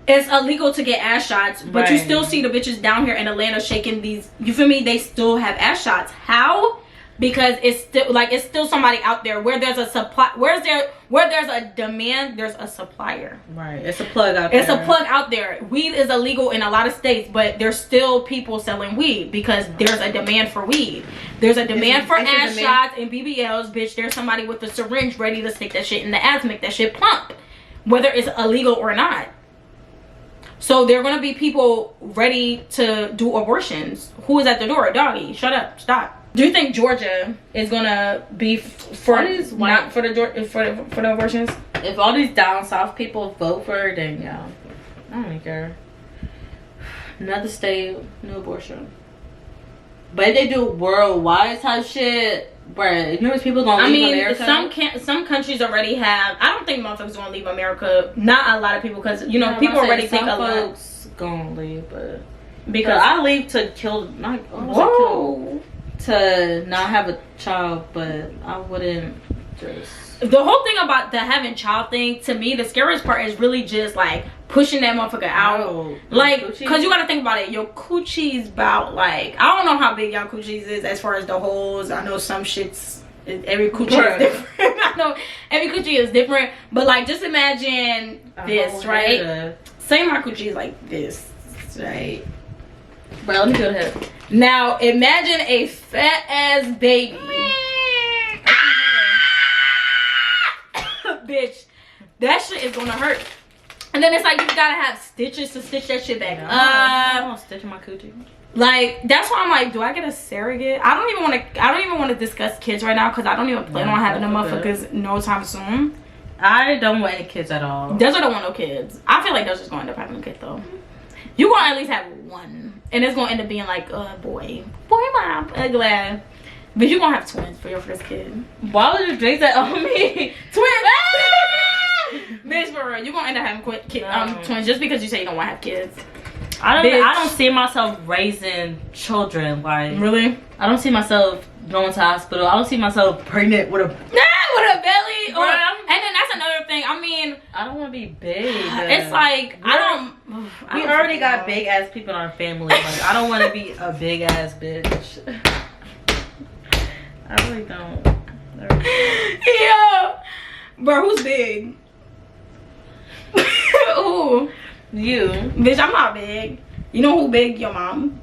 it's illegal to get ass shots, but you still see the bitches down here in Atlanta shaking these, you feel me, they still have ass shots. How? Because it's still like, it's still somebody out there. Where there's a supply, where there's a demand, there's a supplier. Right. It's a plug out there. It's a plug out there. Weed is illegal in a lot of states, but there's still people selling weed because there's a demand for weed. There's a demand for ass shots and BBLs, bitch. There's somebody with a syringe ready to stick that shit in the ass, make that shit plump, whether it's illegal or not. So there are gonna be people ready to do abortions. Who is at the door? Doggy, shut up, stop. Do you think Georgia is gonna be for the abortions? If all these down south people vote for her, then yeah, I don't even care. Another state, no abortion. But if they do worldwide type shit, bruh, you know people gonna leave America? Some countries already have. I don't think motherfuckers gonna leave America. Not a lot of people, because you know people already think a lot. Folks gonna leave, but because I leave to kill, to not have a child, but I wouldn't The whole thing about the having child thing, to me, the scariest part is really just like pushing that motherfucker out. Like, cause you gotta think about it. Your coochie's about like, I don't know how big y'all coochies is as far as the holes. I know some shits, every coochie is different. I know every coochie is different, but like, just imagine this, right? Say my coochie is like this, right? Bro, let me do it. Now imagine a fat ass baby. Bitch, that shit is gonna hurt. And then it's like you gotta have stitches to stitch that shit back up. I don't stitch my coochie. Like, that's why I'm like, do I get a surrogate? I don't even want to discuss kids right now because I don't even plan on having them motherfuckers no time soon. I don't want any kids at all. Desert don't want no kids. I feel like they're just gonna end up having a kid though. You gonna at least have one, and it's gonna end up being like, boy, mom, glad. But you gonna have twins for your first kid. Why would you drink that on me? Twins. Bitch, for real, you gonna end up having twins just because you say you don't want to have kids. I don't see myself raising children. Like, really, I don't see myself going to the hospital. I don't see myself pregnant with a belly. Or, and then that's another thing. I mean, I don't want to be big. It's like we already got big ass people in our family. Like, I don't want to be a big ass bitch. I really don't. Yeah, bro, who's big? Ooh, you, bitch. I'm not big. You know who big? Your mom.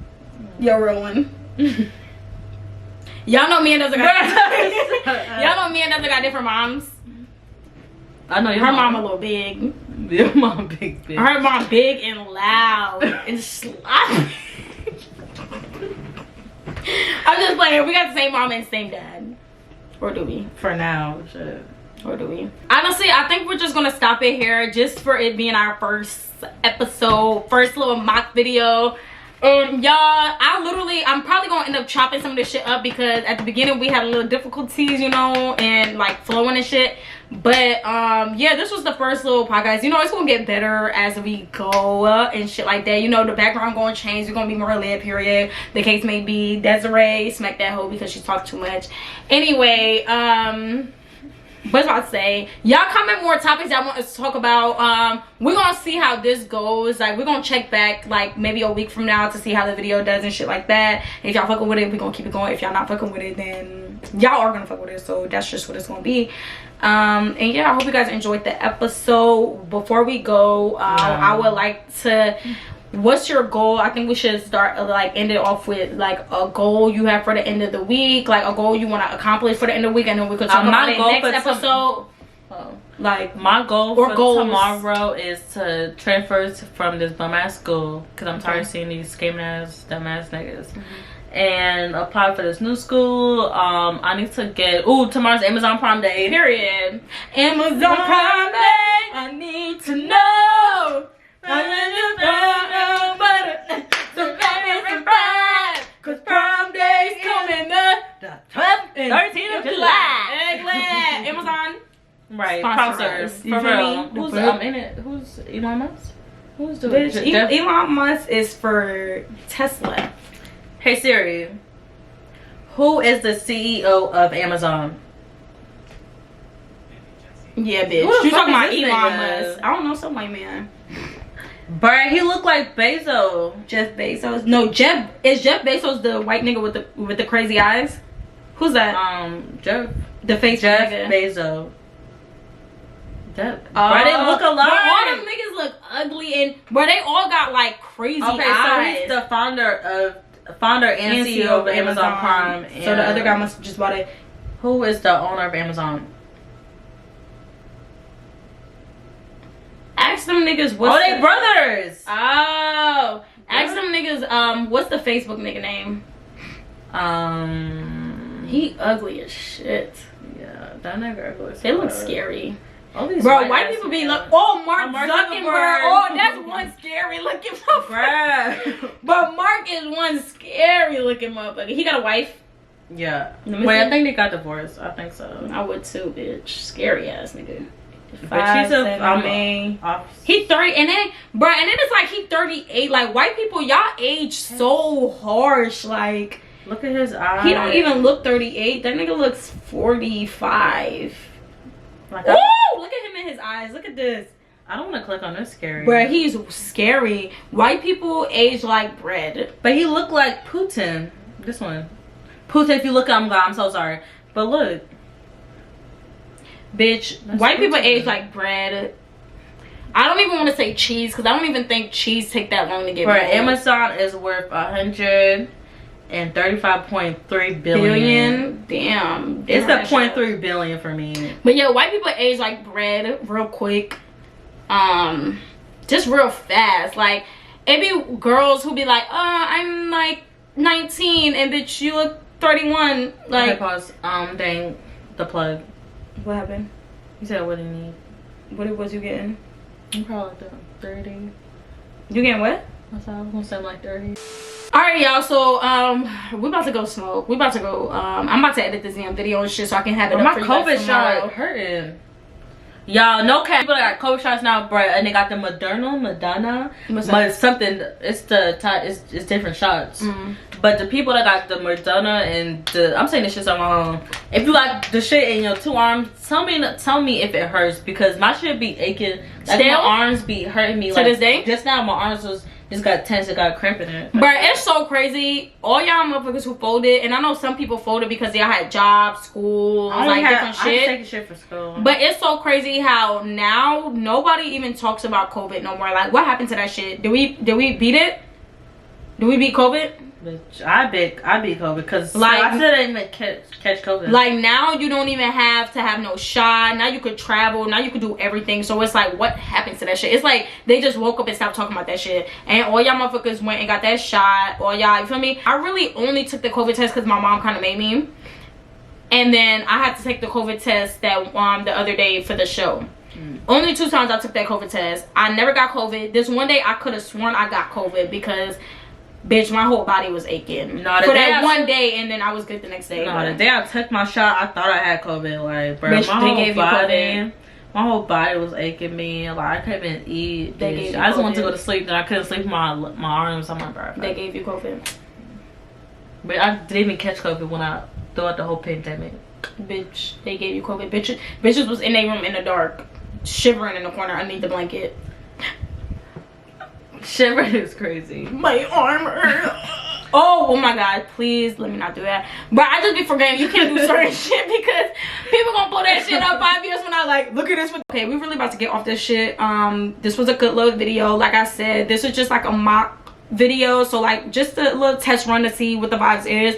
Your real one. Y'all know me and Desert got y'all know me and Desert got different moms. I know her mom a little big. Your mom big bitch. Her mom big and loud and sloppy. I'm just playing. We got the same mom and same dad. Or do we? For now, shit. Or do we? Honestly, I think we're just gonna stop it here just for it being our first episode, first little mock video. And y'all, I'm probably gonna end up chopping some of this shit up because at the beginning we had a little difficulties, you know, and like flowing and shit. But yeah, this was the first little podcast. You know, it's gonna get better as we go and shit like that. You know, the background gonna change. It's gonna be more lit, period. The case may be Desiree smack that hoe because she talked too much. Anyway, what was I about to say? Y'all comment more topics y'all want us to talk about. We're gonna see how this goes. Like, we're gonna check back like maybe a week from now to see how the video does and shit like that. If y'all fucking with it, we're gonna keep it going. If y'all not fucking with it, then y'all are gonna fuck with it. So that's just what it's gonna be. And yeah, I hope you guys enjoyed the episode. Before we go, I would like to, what's your goal? I think we should start like end it off with like a goal you have for the end of the week, like a goal you want to accomplish for the end of the week, and then we could talk about it next episode. Like, my goal for tomorrow is to transfer from this bum ass school because I'm tired of seeing these scamming ass dumb ass niggas. And apply for this new school. I need to get, tomorrow's Amazon Prime Day, period. Amazon Prime Day, I need to know. Cause Prime Day's coming up, the 12th and 13th of July. Amazon, right? Sponsors, for real. Who's in it? Who's Elon Musk? Who's doing it? Elon Musk is for Tesla. Hey Siri, who is the CEO of Amazon? Yeah, bitch. You talking about Elon Musk? I don't know, something like man. But he looked like Bezos. Jeff Bezos. No, Jeff Bezos the white nigga with the crazy eyes? Who's that? Jeff. The face Jeff nigga. Bezos. Bro, they look alike. Bro, all them niggas look ugly and bro, they all got like crazy eyes. So he's the founder and CEO of Amazon Prime. And so the other guy must have just bought it. Who is the owner of Amazon? Ask them niggas what's they brothers. Oh. Ask them niggas what's the Facebook nigga name? He ugly as shit. Yeah, that nigga ugly as They look scary. All these bro, white people be like, Mark Zuckerberg. Oh, that's one scary looking motherfucker. But Mark is one scary looking motherfucker. He got a wife? Yeah. Wait, I think they got divorced. I think so. I would too, bitch. Scary ass nigga. But she's he 30 and then it's like he 38. Like, white people, y'all age so harsh. Like, Look at his eyes. He don't even look 38. That nigga looks 45. Like, Ooh, look at him in his eyes. Look at this. I don't want to click on this scary. Bruh, he's scary. White people age like bread. But he looked like Putin. This one. Putin, if you look at him, God, I'm so sorry. But look. Bitch, That's white people Putin. age like bread. I don't even want to say cheese because I don't even think cheese take that long to get For old. Amazon is worth 135.3 billion. Damn. It's the Damn, 0.3 billion for me. But yeah, white people age like bread real quick. Just real fast. Like, it be girls who be like, I'm like 19 and bitch you look 31. Like, Okay, pause. Dang, the plug. what happened? You said what do you need? What was you getting? I'm probably like 30. You getting what? I thought I was gonna say like 30. Alright, y'all, so we about to go smoke. We about to go I'm about to edit this damn video and shit so I can have it But up my for you guys COVID tomorrow. shot hurting. Y'all, no cap. People that got COVID shots now, bruh, and they got the Madonna. What's But it's something. It's the it's different shots. But the people that got the Madonna and the, I'm saying this shit on my own. If you got the shit in your 2 arms, tell me if it hurts because my shit be aching. Like Still? my arms be hurting me. To like this day? Just now, my arms just got tense. It got cramp in it. But it's so crazy. All y'all motherfuckers who folded, and I know some people folded because y'all had jobs, school, like different I shit. taking shit for school. But it's so crazy how now nobody even talks about COVID no more. Like, what happened to that shit? Did we beat it? Did we beat COVID? Bitch, I beat COVID because Like- I still didn't even catch COVID. Like, now you don't even have to have no shot. Now you could travel. Now you could do everything. So it's like, what happened to that shit? It's like they just woke up and stopped talking about that shit. And all y'all motherfuckers went and got that shot. All y'all, you feel me? I really only took the COVID test because my mom kind of made me. And then I had to take the COVID test that the other day for the show. Only 2 times I took that COVID test. I never got COVID. This one day I could have sworn I got COVID because, bitch, my whole body was aching. No, the for day that I one took- day, and then I was good the next day. No, but- the day I took my shot, I thought I had COVID. Like, bro, Bitch, my they whole gave you body, COVID. my whole body was aching me. Like, I couldn't even eat. They bitch. gave you I just wanted to COVID. go to sleep, and I couldn't sleep with my arms on my back. They gave you COVID. But I didn't even catch COVID when I throughout the whole pandemic. Bitch, they gave you COVID. Bitches was in their room in the dark, shivering in the corner underneath the blanket. Shivering is crazy. My arm hurt. Oh my god, please let me not do that. But I just be forgetting you can't do certain shit because people gonna pull that shit up 5 years from now like, look at this. Okay, we really about to get off this shit. This was a good little video. Like I said, this was just like a mock video, so like just a little test run to see what the vibes is.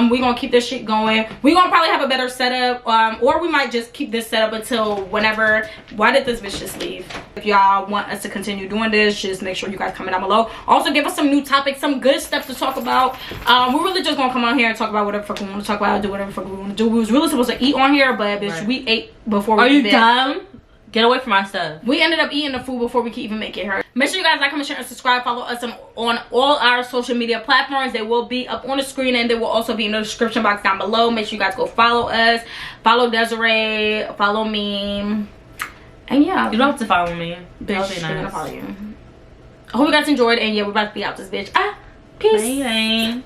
We gonna keep this shit going. We gonna probably have a better setup, or we might just keep this setup until whenever. Why did this bitch just leave? If y'all want us to continue doing this, just make sure you guys comment down below. Also give us some new topics, some good stuff to talk about. We're really just gonna come on here and talk about whatever fuck we want to talk about, do whatever fuck we want to do. We was really supposed to eat on here, but bitch, we ate before we Are you did. dumb? Get away from my stuff. We ended up eating the food before we could even make it hurt. Make sure you guys like, comment, share, and subscribe. Follow us on all our social media platforms. They will be up on the screen and they will also be in the description box down below. Make sure you guys go follow us. Follow Desiree. Follow me. And yeah. You don't have to follow me. Bitch, That'll be I'm gonna nice. follow you. I hope you guys enjoyed. And yeah, we're about to be out this bitch. Peace. Bye.